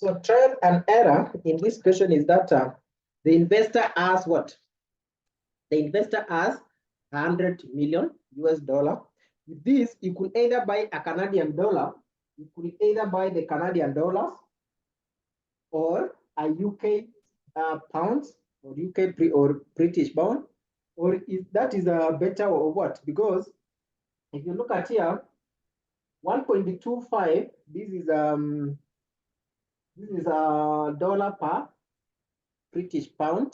So trial and error in this question is that the investor has what? The investor has 100 million US dollar. With this, you could either buy a Canadian dollar, you could either buy the Canadian dollars or a UK pounds or UK or British pound, or is that is a better or what? Because if you look at here, 1.25, this is a dollar per British pound,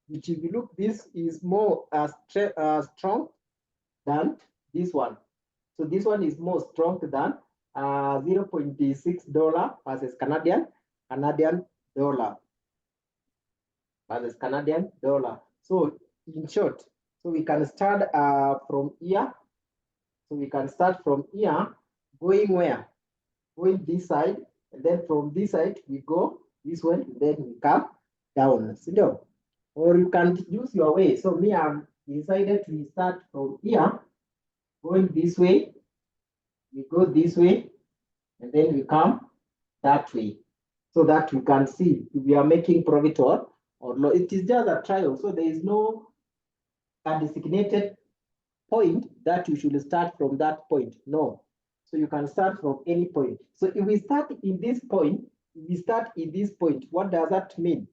which if you look, this is more strong than this one. So this one is more strong than $0.6 versus Canadian dollar versus Canadian dollar. So in short, so we can start from here. So we can start from here, going where? Going this side, and then from this side we go this way, then we come down. So, or you can use your way. So me, I've decided to start from here, going this way. We go this way, and then we come that way, so that we can see if we are making profit or no. It is just a trial, so there is no designated point that you should start from that point. No. So you can start from any point. So if we start in this point, what does that mean?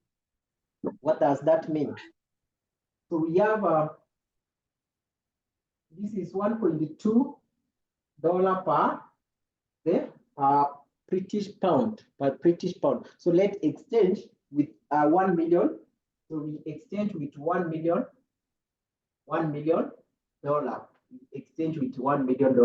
What does that mean? So we have this is $1.2 per the British pound per British pound. So let's exchange with 1 million. So we exchange with $1 million. Exchange with $1 million.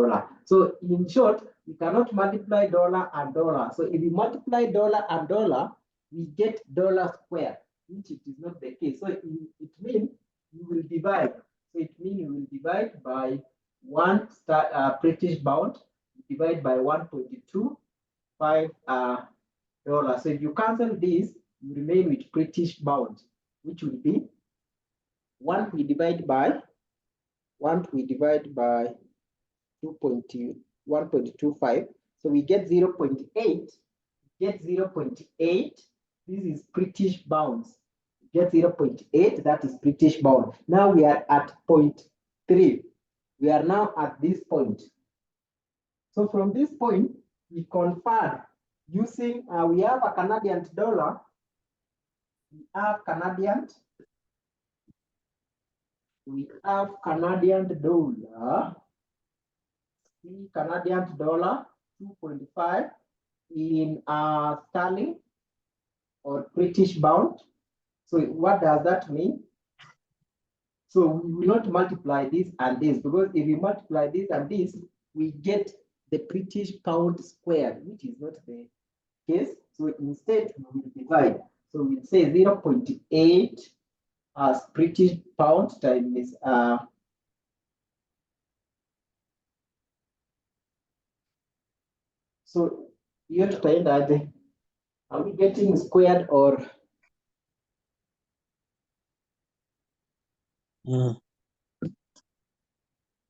So in short, we cannot multiply dollar and dollar. So if we multiply dollar and dollar, we get dollar square, which it is not the case. So it means you will divide. So it means you will divide by one British pound, divide by 1.25 dollars. So if you cancel this, you remain with British pound, which will be 1 we divide by 1.25, so we get 0.8. Get 0.8. This is British pounds. Get 0.8. That is British pound. Now we are at 0.3. We are now at this point. So from this point, we convert using. We have a Canadian dollar. We have Canadian dollar. See, Canadian dollar 2.5 in sterling or British pound. So what does that mean? So we will not multiply this and this, because if we multiply this and this, we get the British pound squared, which is not the case. So instead we will divide. So we'll say 0.8 as British pound times so you have to find that are we getting squared or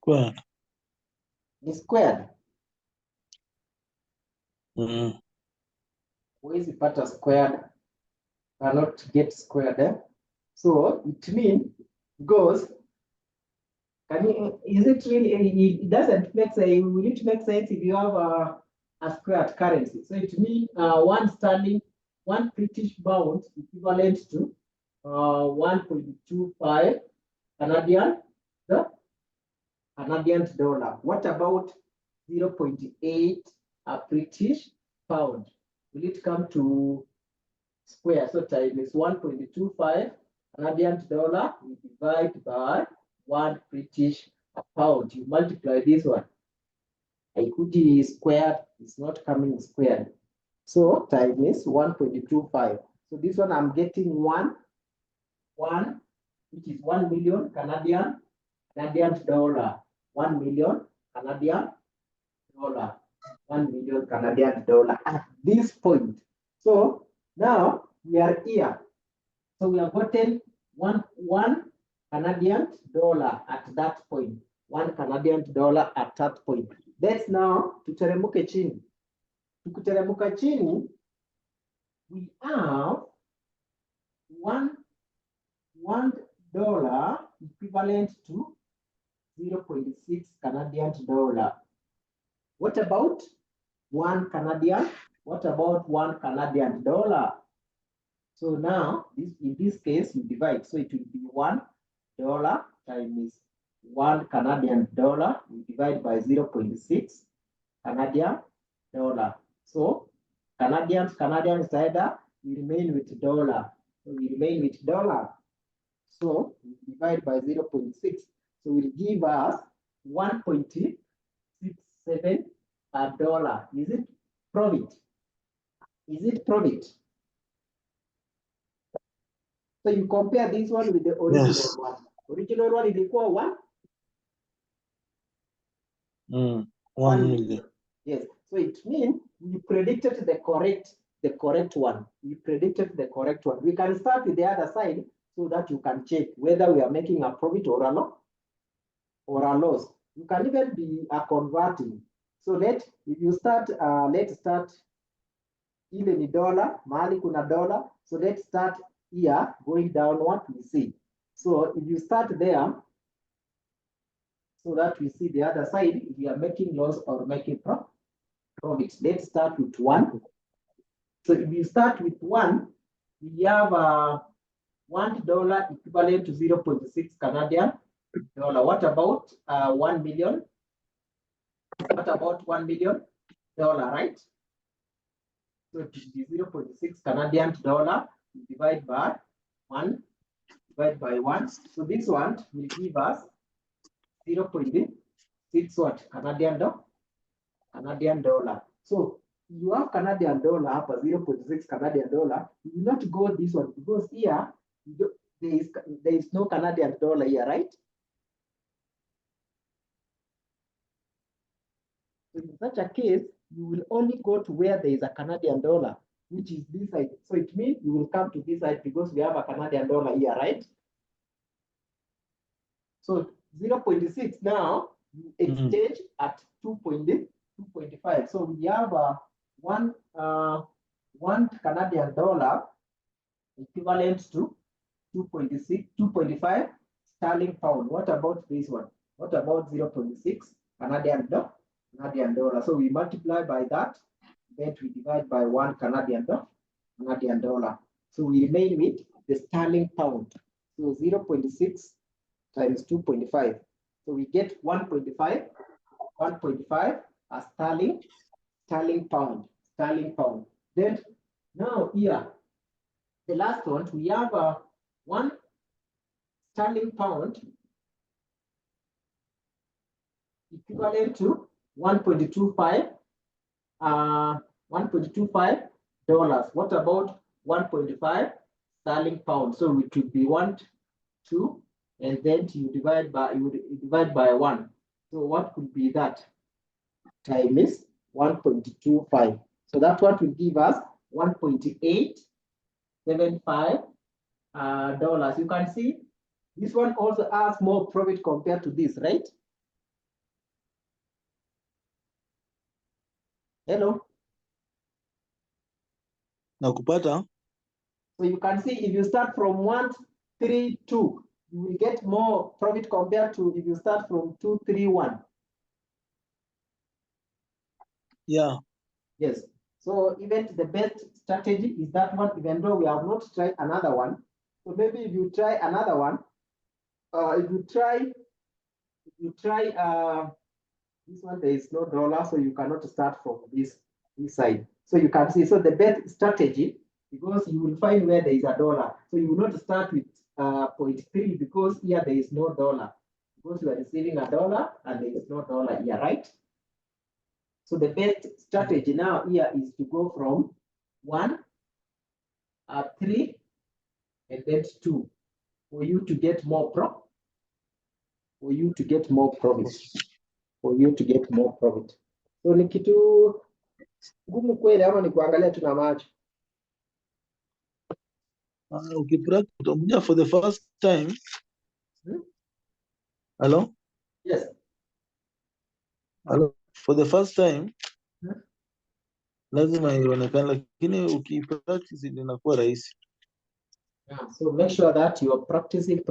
Squared. Is squared? Where is the part of squared? Cannot get squared. So it means goes. Is it really? It doesn't make sense. Will it make sense if you have a squared currency? So it means one sterling, one British pound equivalent to 1.25 Canadian dollar. What about 0.8 British pound? Will it come to square? So times 1.25 Canadian dollar, we divide by 1 British pound. You multiply this one. I could squared, it's not coming squared. So times 1.25. So this one I'm getting one, which is 1 million Canadian dollar. 1 million Canadian dollar. 1 million Canadian dollar at this point. So now we are here. So we have gotten one Canadian dollar at that point. 1 Canadian dollar at that point. Let's now tuteremuke chini. Tukiteremuka chini, we have $1 equivalent to 0.6 Canadian dollar. What about 1 Canadian? What about 1 Canadian dollar? So now, in this case, you divide. So it will be $1 times 1 Canadian dollar. We divide by 0.6 Canadian dollar. So Canadian side, we remain with dollar. So we remain with dollar. So we divide by 0.6. So it will give us 1.67 per dollar. Is it profit? Is it profit? So you compare this one with the original one. Original one is equal 1 million. Yes. So it means we predicted the correct one. We predicted the correct one. We can start with the other side so that you can check whether we are making a profit or a loss. You can even be converting. So if you start, let's start ile ni dollar, mahali kuna dollar. So let's start here, going down what we see. So if you start there, so that we see the other side, if we are making loss or making profit. Let's start with 1. So if you start with 1, we have $1 equivalent to 0.6 Canadian dollar. What about 1 million? What about $1 million, right? So it will be 0.6 Canadian dollar. We divide by 1. Divide by 1. So this one will give us 0.6 what? Canadian dollar. So you have Canadian dollar up at 0.6 Canadian dollar. You will not go this one because here there is no Canadian dollar here, right? So in such a case, you will only go to where there is a Canadian dollar, which is this side. So it means you will come to this side because we have a Canadian dollar here, right? So 0.6 now you exchange at 2.5. So we have one Canadian dollar equivalent to 2.5 sterling pound. What about this one? What about 0.6 Canadian dollar? So we multiply by that, then we divide by 1 Canadian dollar. So we remain with the sterling pound. So 0.6 times 2.5. So we get 1.5 as sterling pound. Then now here, the last one, we have 1 sterling pound equivalent to 1.25 dollars. What about 1.5 sterling pound? So it would be 1, 2, and then you divide by 1. So what could be that? Times 1.25. So that's what will give us 1.875 dollars. You can see this one also has more profit compared to this, right? Hello. Nakupata. So you can see if you start from 132, you will get more profit compared to if you start from 231. Yeah. Yes. So even the best strategy is that one, even though we have not tried another one. So maybe if you try another one, if you try this one, there is no dollar, so you cannot start from this side. So you can see, so the best strategy, because you will find where there is a dollar. So you will not start with 0.3 because here there is no dollar. Because you are receiving a dollar and there is no dollar here, right? So the best strategy now here is to go from 1, 3, and then 2 for you to get more profit. For you to get more profit. So ni kitu ngumu kweli ama ni kuangalia tu na macho? Utakuja for the first time. Hello? Yes. Hello? For the first time, lazima ionekane, lakini ukipractice inakuwa rahisi. Yeah, so make sure that you are practicing.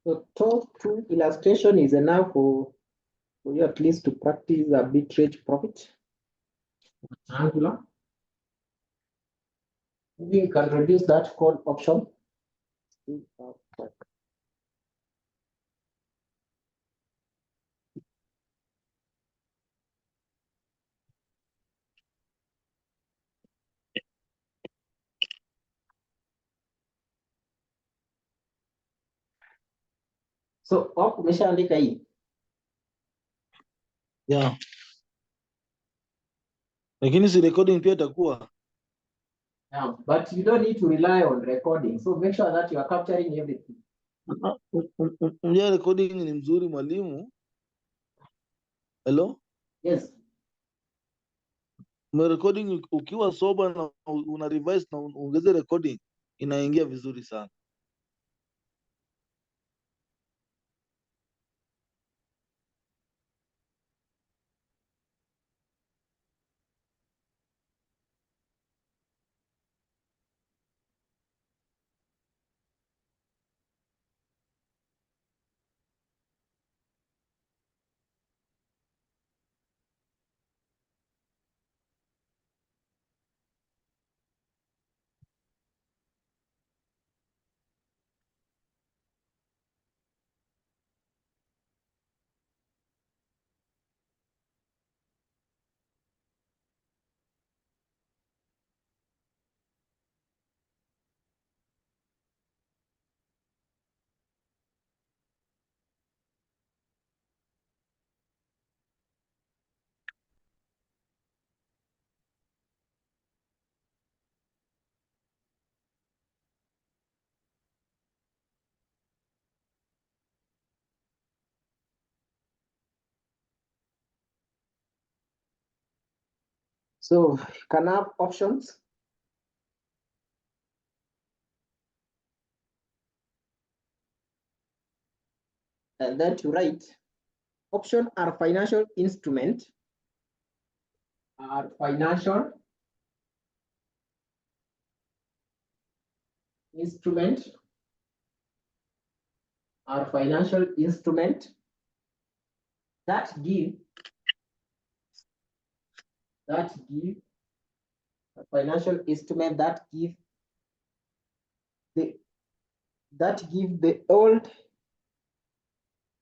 So top 2 illustration is enough for you at least to practice a bitrate profit. Angular. We can reduce that call option. So hapo umeshaandika hii. Yeah. Lakini si recording pia itakuwa. Yeah, but you don't need to rely on recording. So make sure that you are capturing everything. Unajua recording ni mzuri mwalimu. Hello? Yes. Recording ukiwa sober na una revise na ongeze recording inaingia vizuri sana. So you can have options. And then to write, option are financial instrument. Are financial instrument. Are financial instrument that give a financial instrument that give the old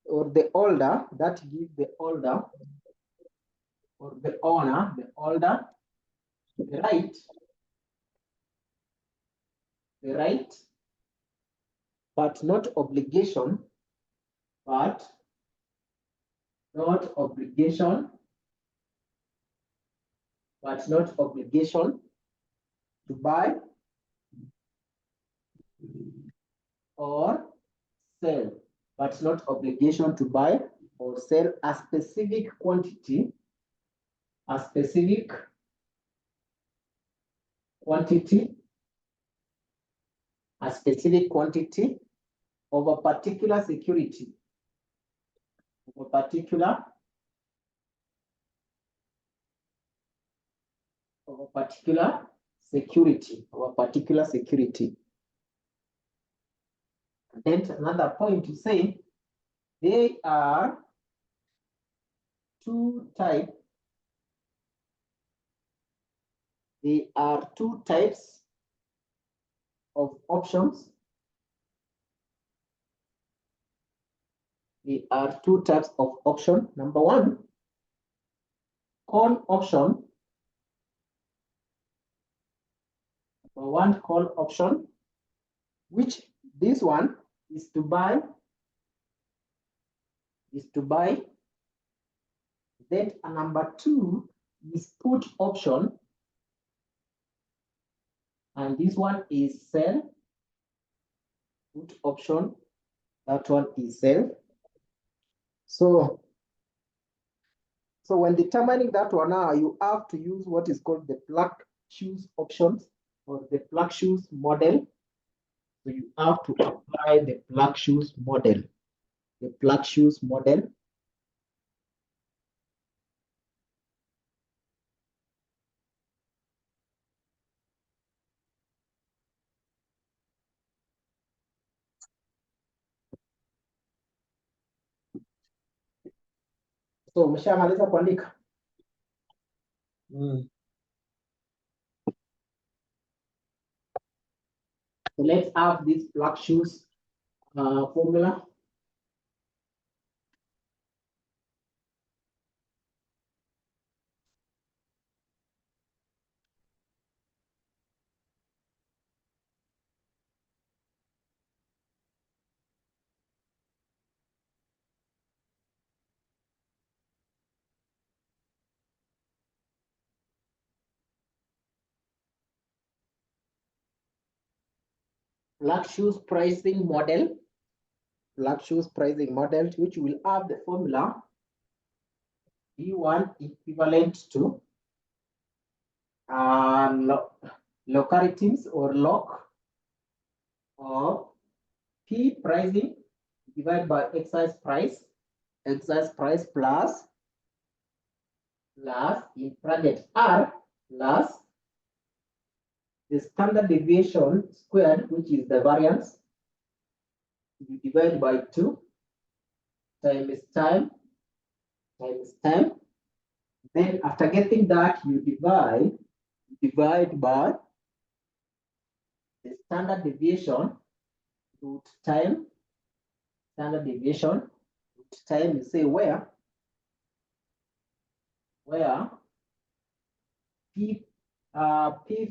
or the older that give the older or the owner the right but not obligation to buy or sell, but not obligation to buy or sell a specific quantity of a particular security, Then another point to say, there are two types. There are two types of options. There are two types of option. Number one, call option. Number one, call option, which this one is to buy. Then number two is put option, and this one is sell. Put option, that one is sell. So when determining that one now, you have to use what is called the black choose options. or the black shoes model. So you have to apply the black shoes model. The black shoes model. So umeshamaliza kuandika? So let's have this black shoes formula. Black shoes pricing model. Black shoes pricing model, which will have the formula B1 equivalent to logarithms or log of P pricing divided by excise price plus in bracket R plus the standard deviation squared, which is the variance, you divide by 2 times time. Then after getting that, you divide by the standard deviation root time. Standard deviation root time, you say where P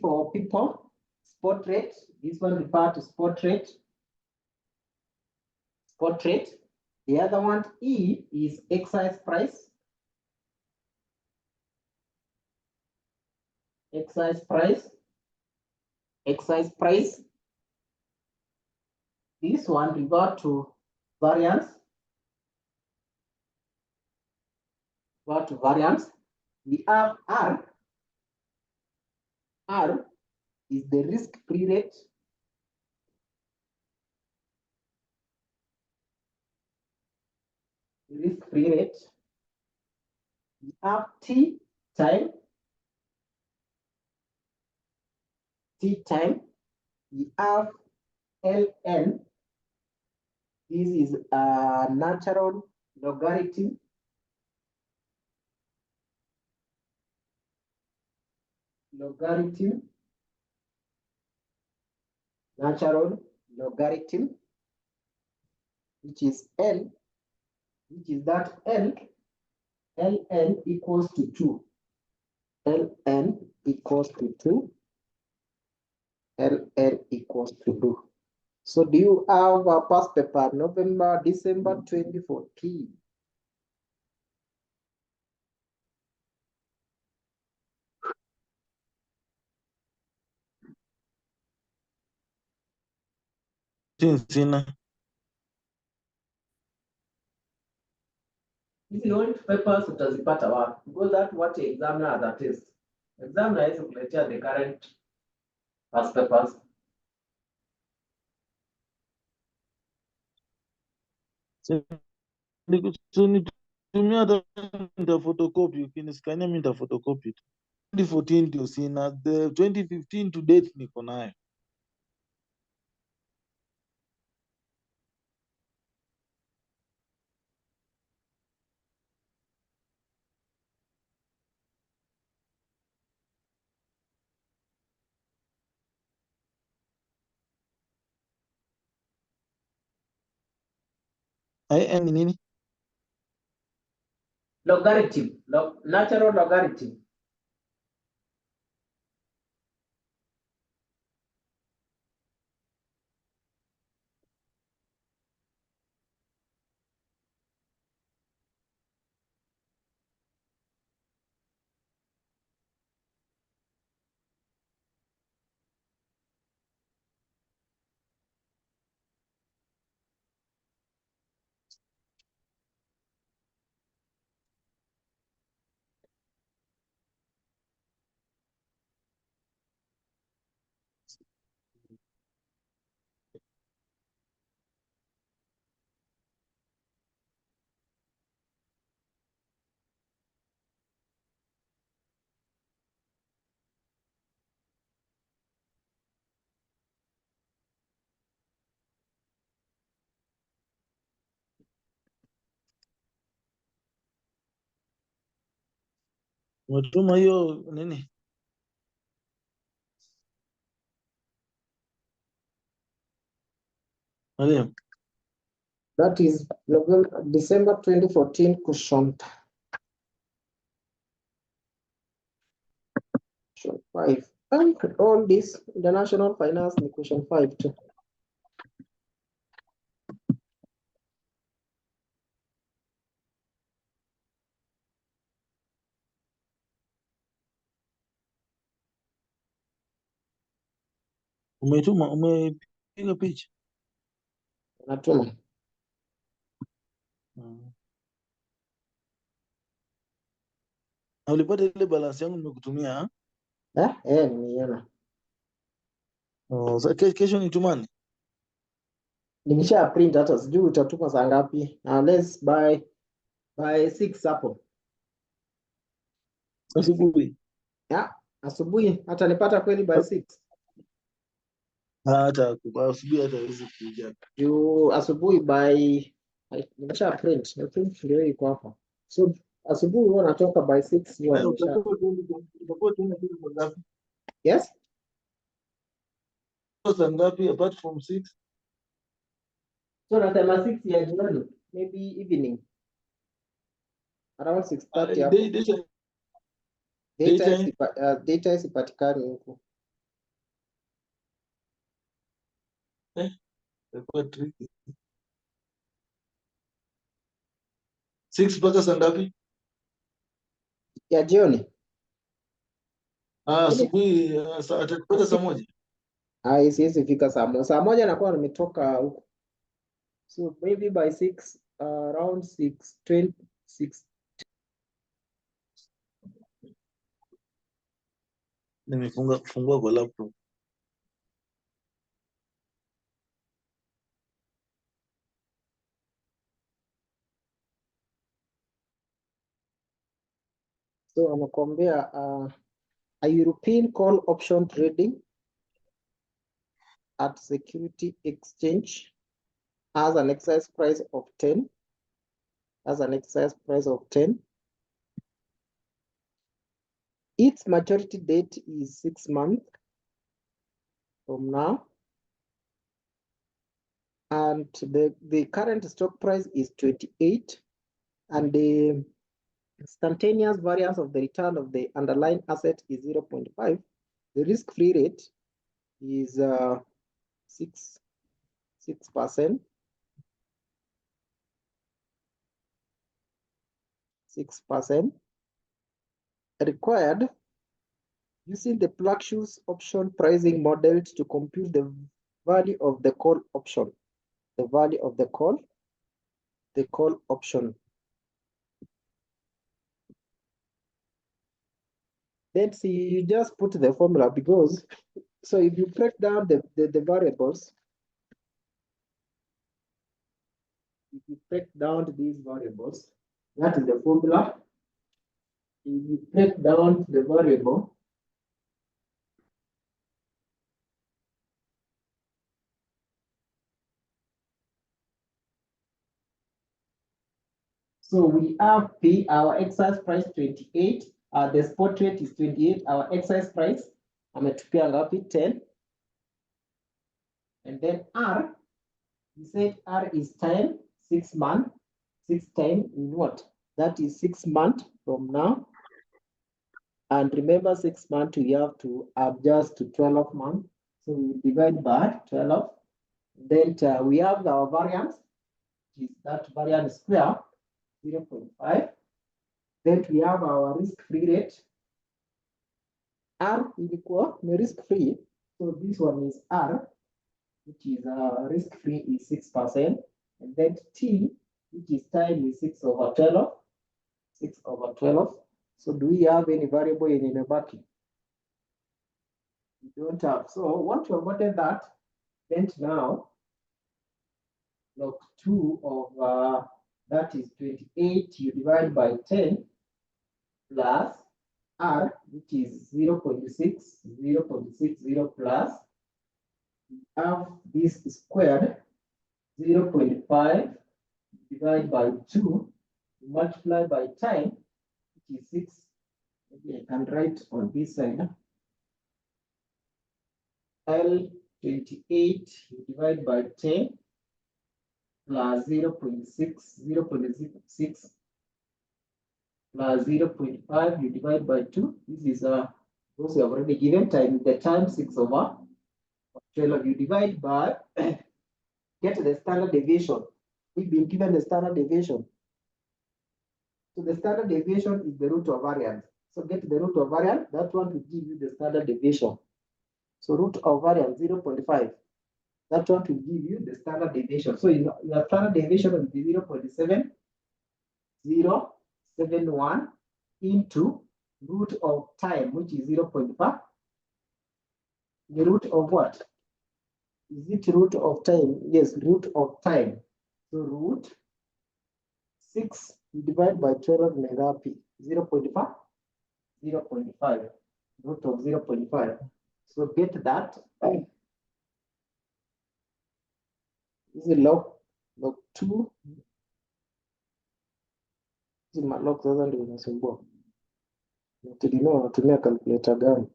for people, spot rate. This one refer to spot rate. The other one, E, is excise price. Excise price. This one revert to variance. We have R. R is the risk-free rate. We have T time. We have Ln. This is a natural logarithm. Natural logarithm, which is L, which is that Ln equals to 2. Ln equals to 2. So do you have a past paper, November, December 2014? Sina. Hizi old papers utazipata wapi? Because that what examiner has a test. Examiner hawezi kuletea the current past papers. Nitumia hata nita photocopy, ukiniskania mimi nita photocopy tu. 2014 ndio sina, the 2015 to date niko nayo. IN ni nini? Logarithm, natural logarithm. Umetuma hiyo nini? Mwalimu, That is December 2014 question 5. And all this international finance in question 5 too. umepiga picha? Natuma. Na ulipata ile balance yangu nimekutumia? Nimeiona. Kesho nitumane? Nimesha print hata sijui utatuma saa ngapi. Let's by 6 hapo. Asubuhi. Asubuhi hata nipata kweli by 6. Hata asubuhi hata hawezi kuja. Juu asubuhi by nimesha print. Na print ndio iko hapa. So asubuhi huwa natoka by 6 huwa nimesha. Utakuwa tuna kitu ngapi? Yes? Saa ngapi apart from 6? So nasema 6 ya jioni, maybe evening. Around 6:30 hapo. Data isipatikani huko. Itakuwa tricky. 6 mpaka saa ngapi? Ya jioni. Asubuhi atakupata saa moja. Siwezi fika saa moja. Saa moja nakuwa nimetoka huko. So maybe by 6, around 6:20. Nimefungua kwa laptop. So anakuambia a European call option trading at security exchange has an exercise price of 10. Its maturity date is 6 months from now. And the current stock price is 28. And the instantaneous variance of the return of the underlying asset is 0.5. The risk-free rate is 6%. 6% required using the Black-Scholes option pricing model to compute the value of the call option. The value of the call option. Then see, you just put the formula because, so if you break down the variables, if you break down these variables, that is the formula. If you break down the variable, so we have P, our exercise price 28, the spot rate is 28, our exercise price, ametupia ngapi 10. And then R, we said R is time, 6 months, 6 times in what? That is 6 months from now. And remember 6 months, we have to adjust to 12 months. So we divide by 12. Then we have our variance, which is that variance square, 0.5. Then we have our risk-free rate. R equal risk-free. So this one is R, which is risk-free is 6%. And then T, which is time, is 6/12. 6/12. So do we have any variable in a bucket? We don't have. So once you have gotten that, then now log 2 of that is 28, you divide by 10 plus R, which is 0.60 plus, we have this squared, 0.5 divided by 2, multiply by time, which is 6, Maybe I can write on this side. L28 you divide by 10 plus 0.6, 0.6 plus 0.5 you divide by 2. This is those you have already given time the time 6 over 12. You divide by get the standard deviation. We've been given the standard deviation. So the standard deviation is the root of variance. So get the root of variance. That one will give you the standard deviation. So root of variance 0.5. That one will give you the standard deviation. So your standard deviation will be 0.07071 into root of time, which is 0.5. The root of what? Is it root of time? Yes, root of time. So root 6 divided by 12 ni ngapi? 0.5? 0.5. Root of 0.5. So get that. This is log 2. Hizi malog sasa ndio inasumbua. Nategemea unatumia calculator gani.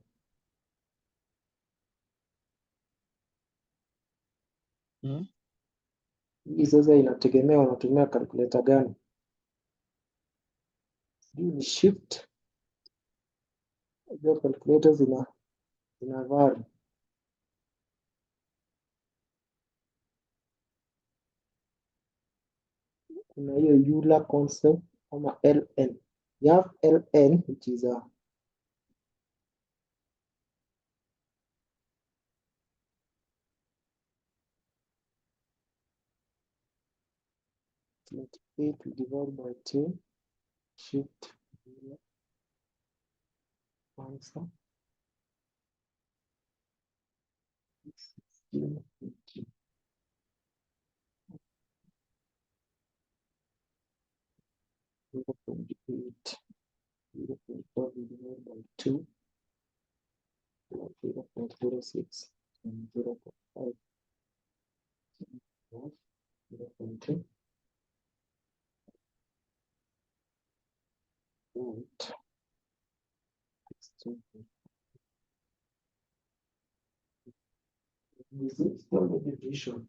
Hii sasa inategemea unatumia calculator gani. Hii ni shift. Hizo calculators zina vary. Kuna hiyo Euler concept ama LN. You have LN which is a eight divided by 2 shift answer 16 0.8 0.4 divided by 2 0.06 and 0.5 0.2 8 16. This is the division.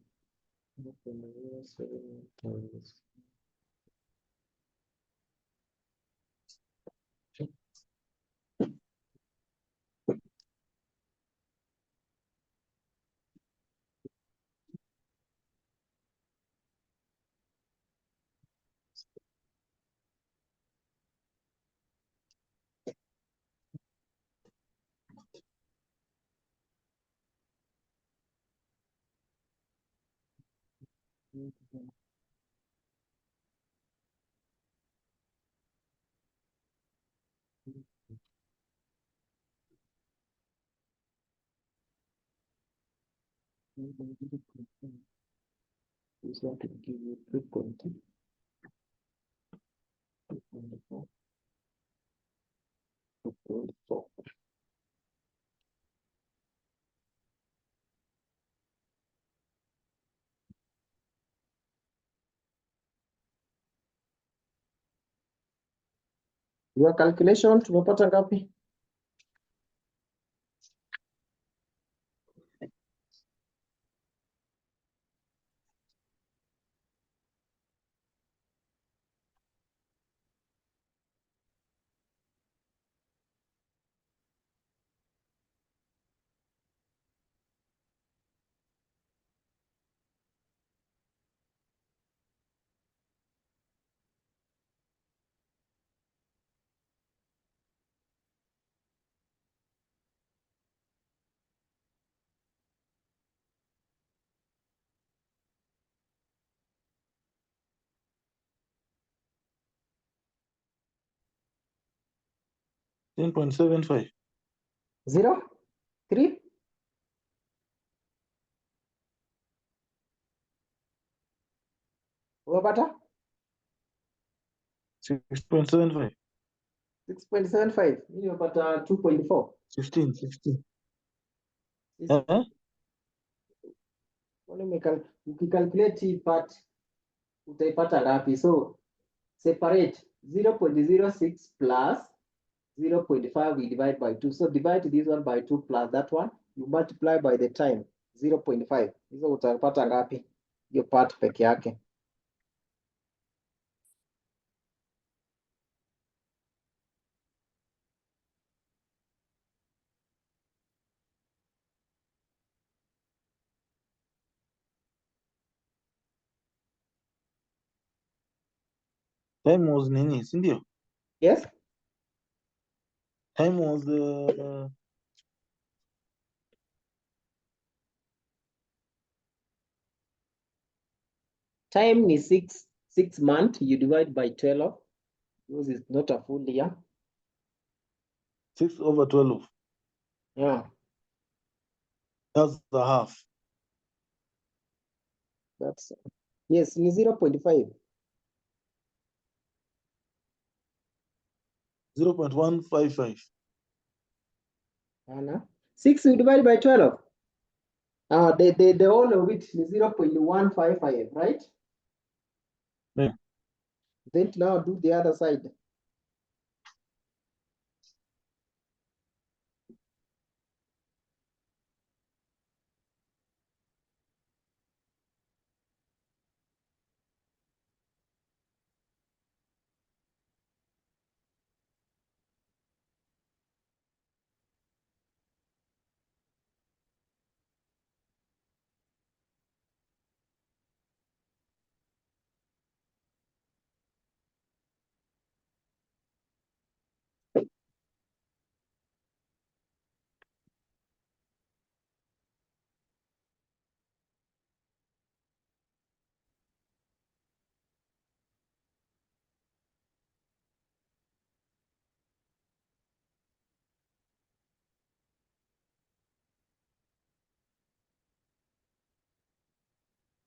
0.07 times is going to give you 3.2 2.4 2.4. Your calculation tumepata ngapi? $10.75. 0 3 umepata 6.75. 6.75. Mimi nimepata 2.4. 16. Sisi ukicalculate hii part utaipata ngapi? So separate 0.06 plus 0.5 we divide by 2. So divide this one by 2 plus that one. You multiply by the time 0.5. Hizo utapata ngapi? Hiyo part peke yake. Time was nini, si ndio? Yes? Time was Time is 6 months. You divide by 12 because it's not a full year. 6/12. Yeah, That's the half. that's yes, ni 0.5. 0.155. Anna. 6 you divide by 12. The whole of it is 0.155, right? Yeah. Then now do the other side.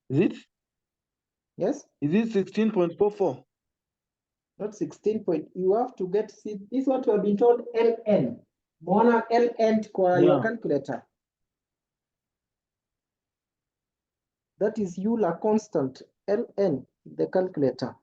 Is it? Yes? Is it 16.44? Not 16 point. You have to get, see, this is what we have been told, LN. Mbona LN kwa your Yeah. calculator. That is Euler constant, LN, the calculator.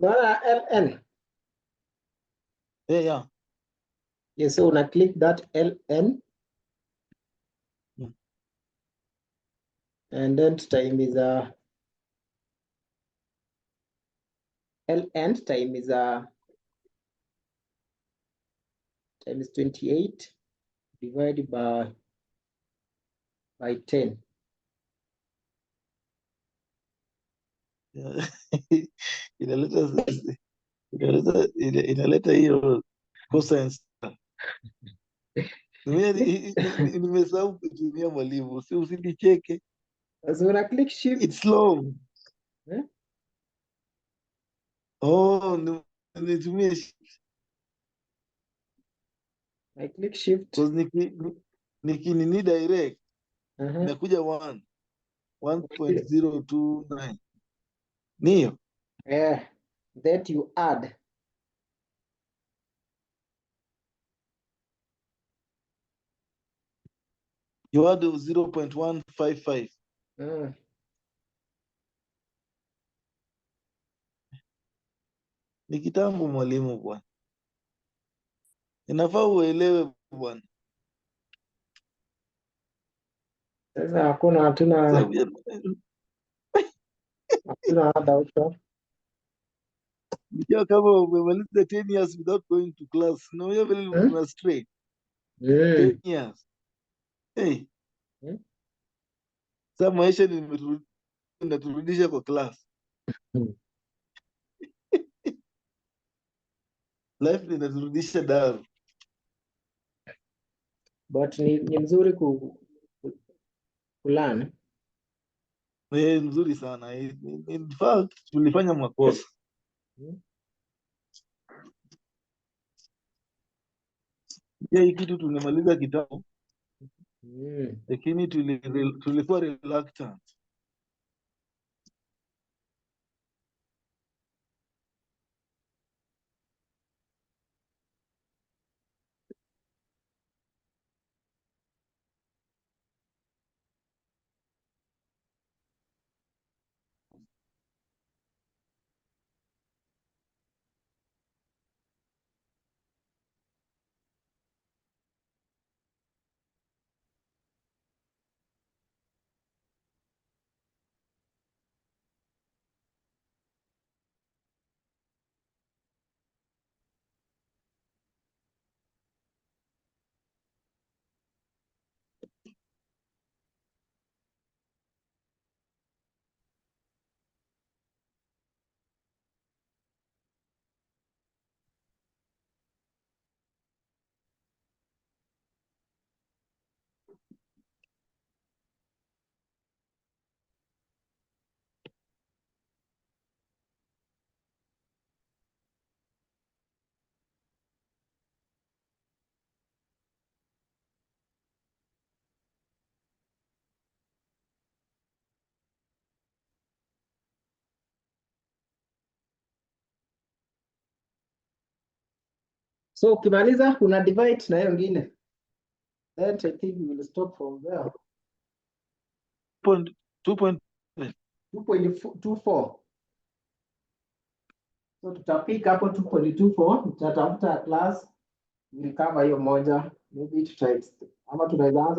Mbona LN? Yeah. Yes, so when I click that LN, and then time is LN time is 28 divided by 10. Yeah. Inaleta hiyo cosine. Nimesahau kutumia mwalimu, si usinicheke. So when I click shift, It's long. eh? Oh, nitumie I click shift. because nini direct inakuja 1.029. Niyo. That you add. You add 0.155. Ni kitambo mwalimu bwana. Inafaa uelewe bwana. Sasa hatuna ada option. Nikiwa kama umemaliza 10 years without going to class. Na wewe vile una straight. 10 years. Hey. Sasa maisha inaturudisha kwa class. life linaturudisha daru. But ni mzuri kulearn. Nzuri sana. In fact, tulifanya makosa. Hii kitu tulimaliza kitabu. Lakini tulikuwa reluctant. So ukimaliza una divide na hiyo ingine. Then I think we will stop from there. 2.24. So tutapika hapo 2.24, tutatafuta class, we cover hiyo moja, maybe ama tunaweza